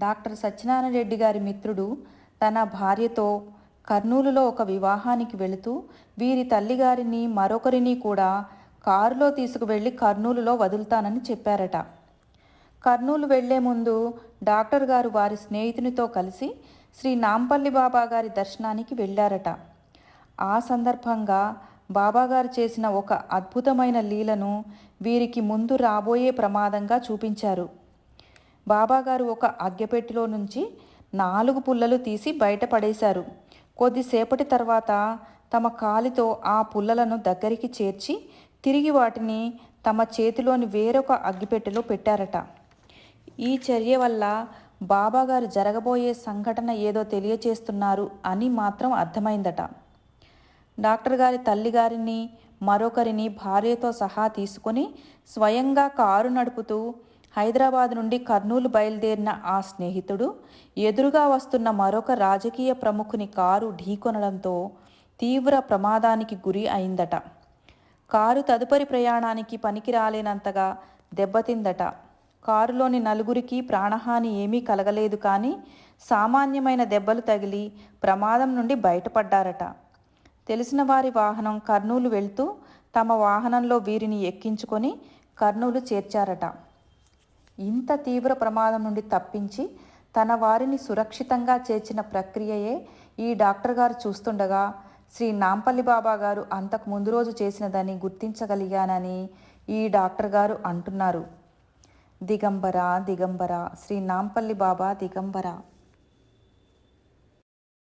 Doctor Satyanarayana Reddy గారి మిత్రుడు తన భార్యతో కర్నూలులో ఒక వివాహానికి వెళుతూ వీరి తల్లిగారిని మరొకరిని కూడా కారులో తీసుకువెళ్ళి కర్నూలులో వదులుతానని చెప్పారట. కర్నూలు వెళ్లే ముందు డాక్టర్ గారు వారి స్నేహితునితో కలిసి శ్రీ నాంపల్లి బాబా గారి దర్శనానికి వెళ్ళారట. ఆ సందర్భంగా బాబాగారు చేసిన ఒక అద్భుతమైన లీలను వీరికి ముందు రాబోయే ప్రమాదంగా చూపించారు. బాబాగారు ఒక అగ్గెపెట్టిలో నుంచి 4 పుల్లలు తీసి బయటపడేశారు. కొద్దిసేపటి తర్వాత తమ కాలితో ఆ పుల్లలను దగ్గరికి చేర్చి తిరిగి వాటిని తమ చేతిలోని వేరొక అగ్గిపెట్టెలో పెట్టారట. ఈ చర్య వల్ల బాబాగారు జరగబోయే సంఘటన ఏదో తెలియచేస్తున్నారు అని మాత్రం అర్థమైందట. డాక్టర్ గారి తల్లిగారిని మరొకరిని భార్యతో సహా తీసుకొని స్వయంగా కారు నడుపుతూ హైదరాబాద్ నుండి కర్నూలు బయలుదేరిన ఆ స్నేహితుడు ఎదురుగా వస్తున్న మరొక రాజకీయ ప్రముఖుని కారు ఢీకొనడంతో తీవ్ర ప్రమాదానికి గురి అయిందట. కారు తదుపరి ప్రయాణానికి పనికి రాలేనంతగా దెబ్బతిందట. కారులోని 4గురికి ప్రాణహాని ఏమీ కలగలేదు, కానీ సామాన్యమైన దెబ్బలు తగిలి ప్రమాదం నుండి బయటపడ్డారట. తెలిసిన వారి వాహనం కర్నూలు వెళ్తూ తమ వాహనంలో వీరిని ఎక్కించుకొని కర్నూలు చేర్చారట. ఇంత తీవ్ర ప్రమాదం నుండి తప్పించి తన వారిని సురక్షితంగా చేర్చిన ప్రక్రియయే ఈ డాక్టర్ గారు చూస్తుండగా శ్రీ నాంపల్లి బాబా గారు అంతకు ముందు రోజు చేసినదని గుర్తించగలిగానని ఈ డాక్టర్ గారు అంటున్నారు. దిగంబర దిగంబర శ్రీ నాంపల్లి బాబా దిగంబర.